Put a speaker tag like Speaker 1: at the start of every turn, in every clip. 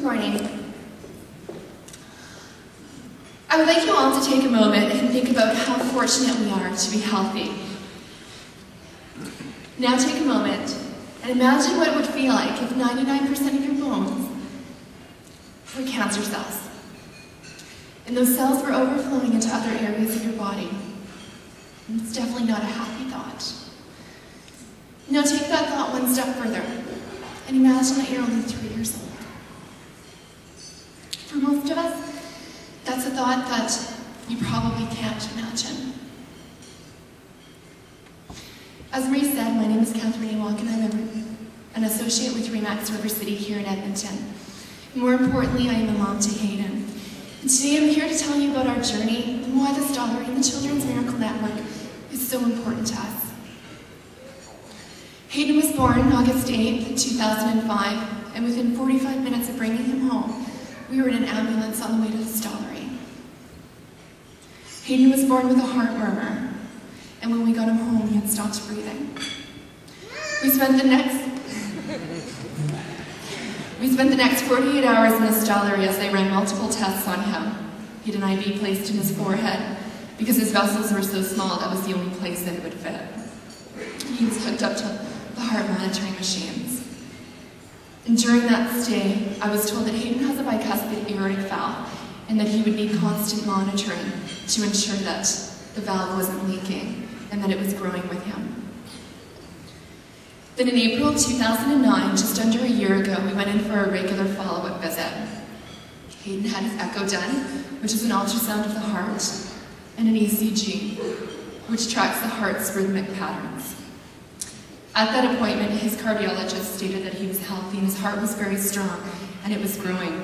Speaker 1: morning. I would like you all to take a moment and think about how fortunate we are to be healthy. Now take a moment and imagine what it would feel like if 99% of your bones were cancer cells, and those cells were overflowing into other areas of your body. And it's definitely not a happy thought. Now take that thought one step further and imagine that you're only 3 years old. For most of us, that's a thought that you probably can't imagine. As Marie said, my name is Ewach, and I'm an associate with Remax River City here in Edmonton. More importantly, I am a mom to Hayden. And today I'm here to tell you about our journey and why the Stollery and the Children's Miracle Network is so important to us. Hayden was born August 8th, 2005, and within 45 minutes of bringing him home, we were in an ambulance on the way to the Stollery. Hayden was born with a heart murmur, and when we got him home, he had stopped breathing. We spent the next 48 hours in the Stollery as they ran multiple tests on him. He had an IV placed in his forehead. Because his vessels were so small, that was the only place that it would fit. He was hooked up to the heart monitoring machines. And during that stay, I was told that Hayden has a bicuspid aortic valve and that he would need constant monitoring to ensure that the valve wasn't leaking and that it was growing with him. Then in April 2009, just under a year ago, we went in for a regular follow-up visit. Hayden had his echo done, which is an ultrasound of the heart, and an ECG, which tracks the heart's rhythmic patterns. At that appointment, his cardiologist stated that he was healthy and his heart was very strong and it was growing.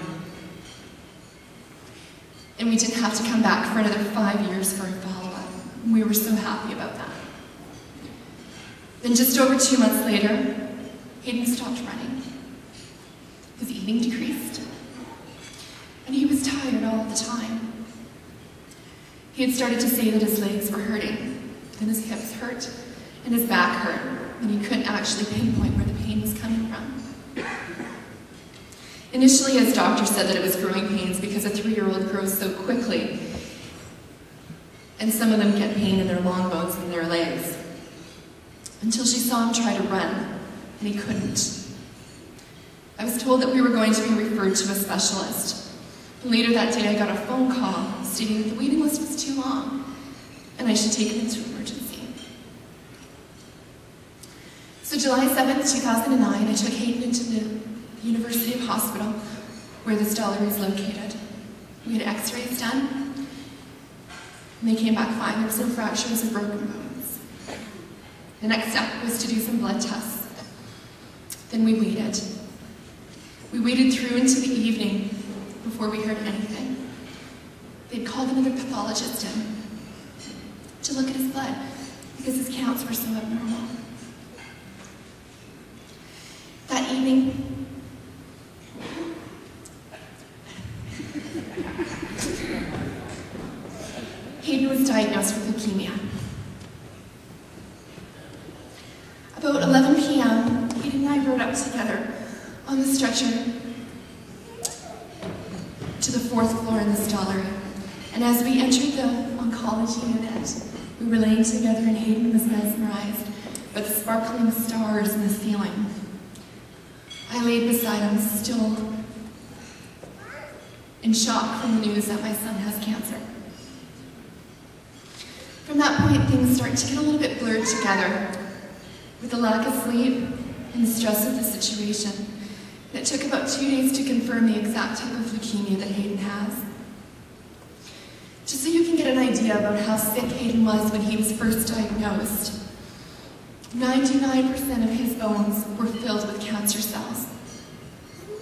Speaker 1: And we didn't have to come back for another 5 years for a follow-up. We were so happy about that. Then just over 2 months later, Hayden stopped running. His eating decreased, and he was tired all the time. He had started to say that his legs were hurting, then his hips hurt, and his back hurt, and he couldn't actually pinpoint where the pain was coming from. Initially, his doctor said that it was growing pains because a 3-year-old grows so quickly, and some of them get pain in their long bones in their legs, until she saw him try to run, and he couldn't. I was told that we were going to be referred to a specialist. Later that day, I got a phone call stating that the waiting list was too long and I should take him into emergency. So July 7th, 2009, I took Hayden into the University of Hospital where the Stollery is located. We had x-rays done, and they came back fine. There were no fractures or broken bones. The next step was to do some blood tests. Then we waited. We waited through into the evening before we heard anything. They'd called another pathologist in to look at his blood because his counts were so abnormal. That evening, Hayden was diagnosed with leukemia. About 11 p.m., Hayden and I rode up together on the stretcher to the 4th floor in the Stollery. And as we entered the oncology unit, we were laying together and Hayden was mesmerized by the sparkling stars in the ceiling. I laid beside him, still in shock from the news that my son has cancer. From that point, things started to get a little bit blurred together with the lack of sleep and the stress of the situation. And it took about 2 days to confirm the exact type of leukemia that Hayden has. Just so you can get an idea about how sick Hayden was when he was first diagnosed, 99% of his bones were filled with cancer cells.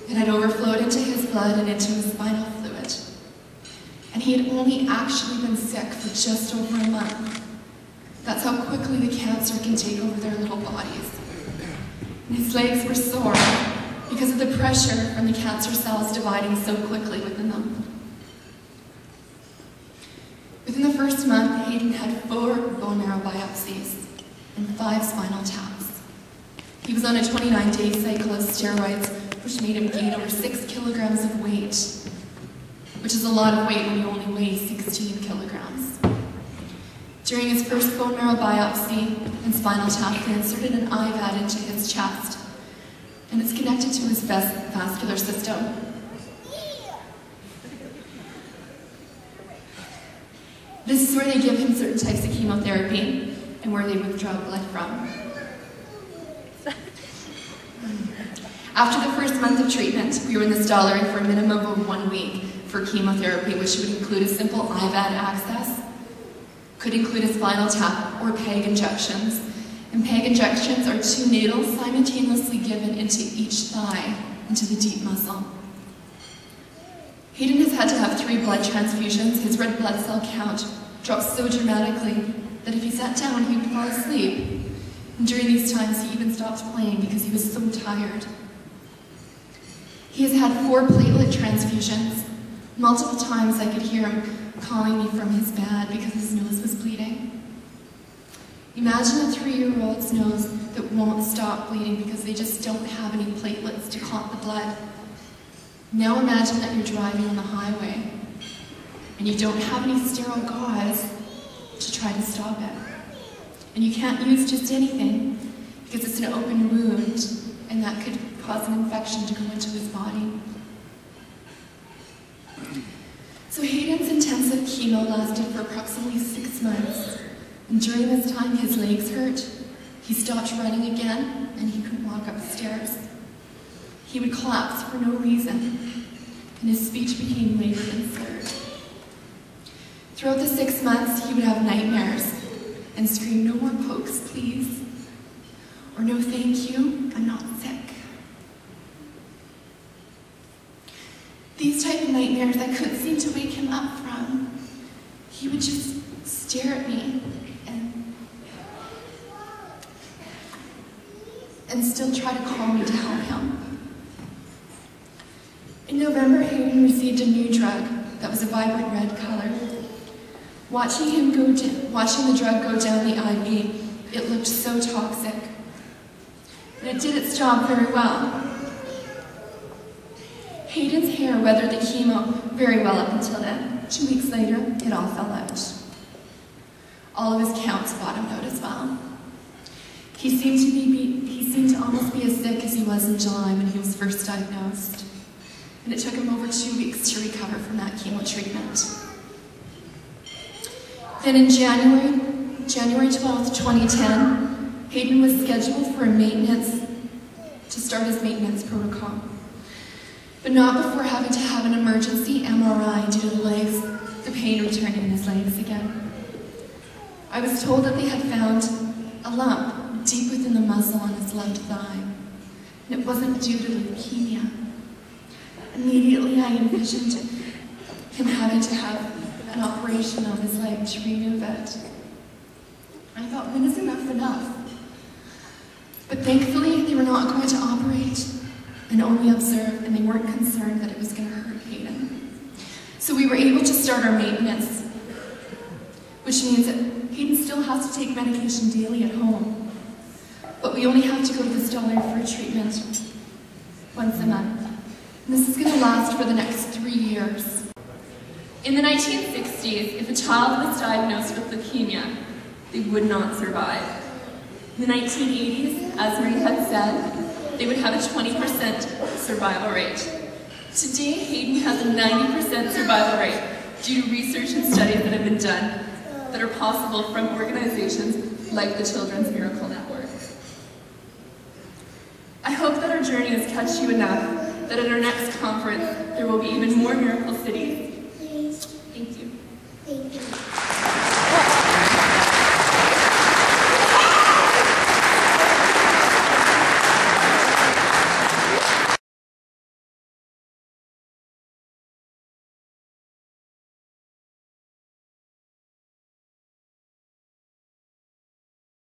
Speaker 1: It had overflowed into his blood and into his spinal fluid. And he had only actually been sick for just over a month. That's how quickly the cancer can take over their little bodies. And his legs were sore because of the pressure from the cancer cells dividing so quickly within them. Within the first month, Hayden had 4 bone marrow biopsies and 5 spinal taps. He was on a 29-day cycle of steroids which made him gain over 6 kilograms of weight, which is a lot of weight when you only weigh 16 kilograms. During his first bone marrow biopsy and spinal tap, they inserted an IVAD into his chest, and it's connected to his vascular system. This is where they give him certain types of chemotherapy and where they withdraw blood from. After the first month of treatment, we were in the Stollery for a minimum of 1 week for chemotherapy, which would include a simple IVAD access, could include a spinal tap or PEG injections. And PEG injections are 2 needles simultaneously given into each thigh, into the deep muscle. Hayden has had to have 3 blood transfusions. His red blood cell count dropped so dramatically that if he sat down, he would fall asleep. And during these times, he even stopped playing because he was so tired. He has had 4 platelet transfusions. Multiple times I could hear him calling me from his bed because his nose was bleeding. Imagine a 3-year-old's nose that won't stop bleeding because they just don't have any platelets to clot the blood. Now imagine that you're driving on the highway and you don't have any sterile gauze to try to stop it. And you can't use just anything because it's an open wound and that could cause an infection to go into his body. So Hayden's intensive chemo lasted for approximately 6 months. And during this time, his legs hurt, he stopped running again, and he couldn't walk upstairs. He would collapse for no reason, and his speech became labored and slurred. Throughout the 6 months, he would have nightmares and scream, "No more pokes, please," or "No thank you, I'm not sick." These type of nightmares I couldn't seem to wake him up from. He would just stare at me and still try to call me to help him. In November, Hayden received a new drug that was a vibrant red color. Watching the drug go down the IV, it looked so toxic. And it did its job very well. Hayden's hair weathered the chemo very well up until then. 2 weeks later, it all fell out. All of his counts bottomed out as well. He seemed to almost be as sick as he was in July when he was first diagnosed. And it took him over 2 weeks to recover from that chemo treatment. Then in January 12th, 2010, Hayden was scheduled for to start his maintenance protocol. But not before having to have an emergency MRI due to the pain returning in his legs again. I was told that they had found a lump deep within the muscle on his left thigh, and it wasn't due to leukemia. Immediately I envisioned him having to have an operation on his leg to remove it. I thought, when is enough? But thankfully they were not going to operate and only observe, and they weren't concerned that it was going to hurt Hayden. So we were able to start our maintenance, which means that Hayden still has to take medication daily at home, but we only have to go to the Stollery for a treatment once a month. And this is going to last for the next 3 years. In the 1960s, if a child was diagnosed with leukemia, they would not survive. In the 1980s, as Marie had said, they would have a 20% survival rate. Today, Hayden has a 90% survival rate due to research and studies that have been done that are possible from organizations like the Children's Miracle Network. I hope that our journey has touched you enough that at our next conference, there will be even more miracle cities